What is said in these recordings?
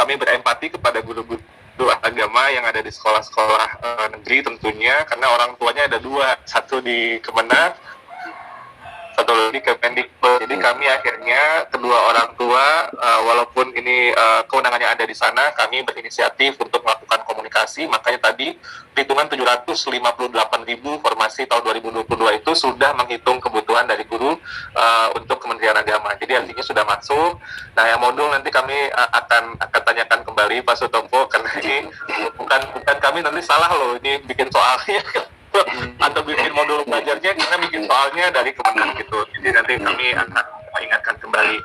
kami berempati kepada guru-guru agama yang ada di sekolah-sekolah negeri tentunya, karena orang tuanya ada dua, satu di Kemenak, satu lagi ke Pendikbud. Jadi kami akhirnya kedua orang tua, walaupun ini kewenangannya ada di sana, kami berinisiatif untuk melakukan komunikasi. Makanya tadi perhitungan 758.000 formasi tahun 2022 itu sudah menghitung kebutuhan dari guru untuk Kementerian Agama. Jadi artinya sudah masuk. Nah, yang modul nanti kami akan tanyakan kembali Pak Sutopo, karena ini bukan kami nanti salah loh, ini bikin soalnya atau bikin modul belajarnya, karena bikin soalnya dari Kementerian gitu. Jadi nanti kami akan mengingatkan kembali.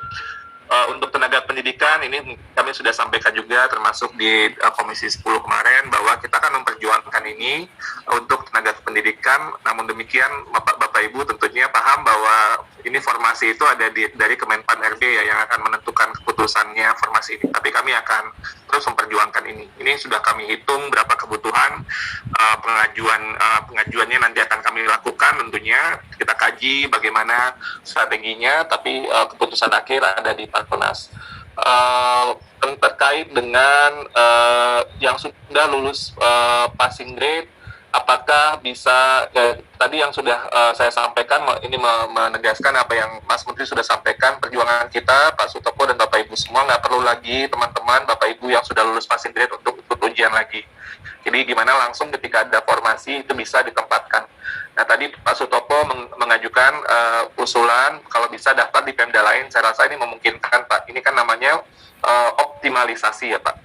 Untuk tenaga pendidikan ini kami sudah sampaikan juga, termasuk di Komisi 10 kemarin, bahwa kita akan memperjuangkan ini untuk tenaga pendidikan. Namun demikian Bapak Ibu tentunya paham bahwa ini formasi itu ada dari Kemenpan RB ya, yang akan menentukan keputusannya formasi ini. Tapi kami akan terus memperjuangkan ini. Ini sudah kami hitung berapa kebutuhan, pengajuannya nanti akan kami lakukan tentunya. Kita kaji bagaimana strateginya, tapi keputusan akhir ada di Parpenas. Terkait dengan yang sudah lulus passing grade, apakah bisa tadi yang sudah saya sampaikan, ini menegaskan apa yang Mas Menteri sudah sampaikan, perjuangan kita Pak Sutopo dan Bapak Ibu semua, nggak perlu lagi teman-teman Bapak Ibu yang sudah lulus passing grade untuk ikut ujian lagi. Jadi gimana langsung ketika ada formasi itu bisa ditempatkan. Nah, tadi Pak Sutopo mengajukan usulan kalau bisa daftar di Pemda lain. Saya rasa ini memungkinkan, Pak. Ini kan namanya optimalisasi ya, Pak.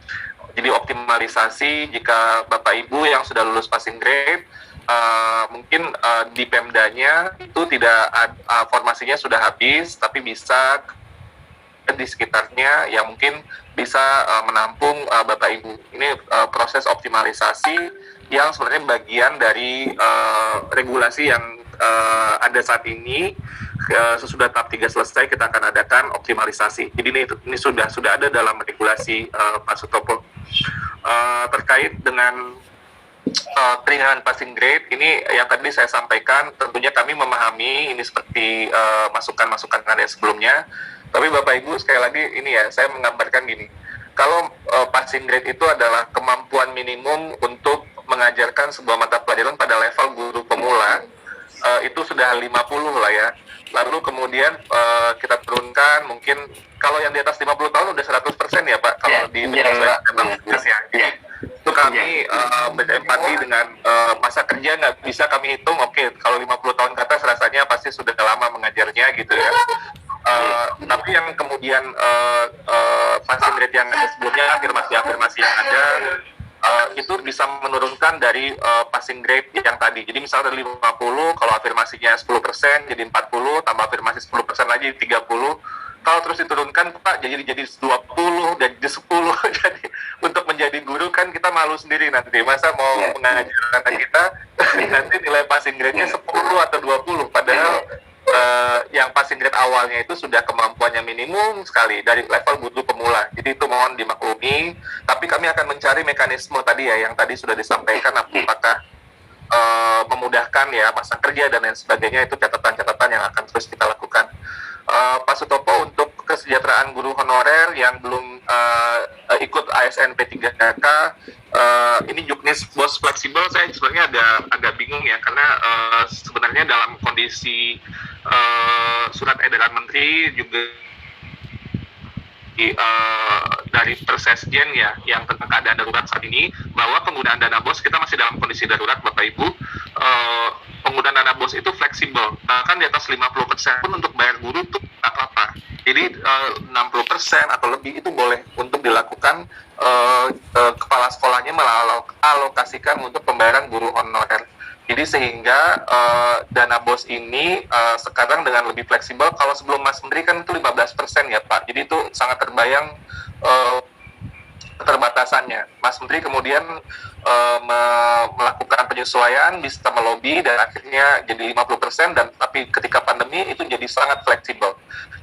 Jadi optimalisasi jika Bapak Ibu yang sudah lulus passing grade, mungkin di Pemdanya itu tidak formasinya sudah habis, tapi bisa di sekitarnya yang mungkin bisa menampung Bapak Ibu. Ini proses optimalisasi yang sebenarnya bagian dari regulasi yang ada saat ini. Sesudah tahap 3 selesai, kita akan adakan optimalisasi. Jadi ini sudah ada dalam regulasi Pak Sutopo. Terkait dengan keringanan passing grade, ini yang tadi saya sampaikan, tentunya kami memahami ini seperti masukan-masukan yang ada sebelumnya. Tapi Bapak Ibu, sekali lagi ini ya, saya menggambarkan gini. Kalau passing grade itu adalah kemampuan minimum untuk mengajarkan sebuah mata pelajaran pada level guru pemula, itu sudah 50 lah ya. Lalu kemudian kita turunkan, mungkin kalau yang di atas 50 tahun udah 100% ya Pak, kalau di ya. Itu kami berempati dengan masa kerja nggak bisa kami hitung, oke, kalau 50 tahun ke atas rasanya pasti sudah lama mengajarnya gitu ya. Tapi yang kemudian passing grade yang ada sebelumnya, afirmasi yang ada, itu bisa menurunkan dari passing grade yang tadi. Jadi misalnya dari 50, kalau afirmasinya 10% jadi 40, tambah afirmasi 10% lagi 30. Kalau terus diturunkan Pak, jadi 20, jadi 10. Jadi untuk menjadi guru kan kita malu sendiri nanti. Masa mau mengajar kita nanti nilai passing grade-nya 10 atau 20, padahal yang passing grade awalnya itu sudah kemampuannya minimum sekali dari level guru pemula. Jadi itu mohon dimaklumi. Tapi kami akan mencari mekanisme tadi ya, yang tadi sudah disampaikan, apakah memudahkan ya masa kerja dan lain sebagainya. Itu catatan-catatan yang akan terus kita lakukan. Pak Sutopo, untuk kesejahteraan guru honorer yang belum ikut ASN P3K, ini juknis bos fleksibel, saya sebenarnya agak bingung ya, karena sebenarnya dalam kondisi surat edaran menteri juga dari Persesjen ya, yang tentang keadaan darurat saat ini, bahwa penggunaan dana BOS kita masih dalam kondisi darurat Bapak Ibu. Penggunaan dana BOS itu fleksibel, bahkan di atas 50% pun untuk bayar guru itu tak apa-apa. Jadi 60% atau lebih itu boleh untuk dilakukan, kepala sekolahnya mengalokasikan untuk pembayaran guru honorer. Jadi sehingga dana BOS ini sekarang dengan lebih fleksibel. Kalau sebelum Mas Menteri kan itu 15% ya Pak. Jadi itu sangat terbayang keterbatasannya. Mas Menteri kemudian melakukan penyesuaian, bisa melobi dan akhirnya jadi 50%, dan tapi ketika pandemi itu jadi sangat fleksibel.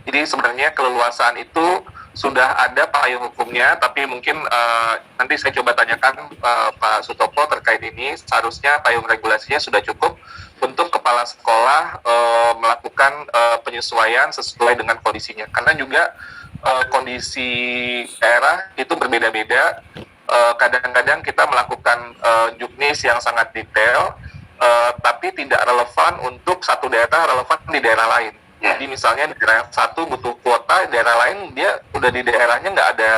Jadi sebenarnya keleluasaan itu sudah ada payung hukumnya, tapi mungkin nanti saya coba tanyakan Pak Sutopo terkait ini. Seharusnya payung regulasinya sudah cukup untuk kepala sekolah melakukan penyesuaian sesuai dengan kondisinya. Karena juga kondisi daerah itu berbeda-beda. Kadang-kadang kita melakukan juknis yang sangat detail, tapi tidak relevan untuk satu daerah, relevan di daerah lain. Jadi misalnya di daerah satu butuh kuota, daerah lain dia udah di daerahnya nggak ada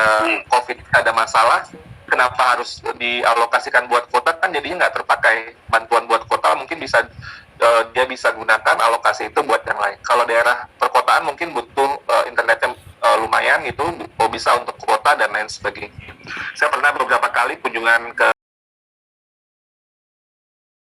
COVID, nggak ada masalah. Kenapa harus dialokasikan buat kuota? Kan jadinya nggak terpakai. Bantuan buat kuota mungkin bisa dia bisa gunakan alokasi itu buat yang lain. Kalau daerah perkotaan mungkin butuh internetnya lumayan itu, bisa untuk kuota dan lain sebagainya. Saya pernah beberapa kali kunjungan ke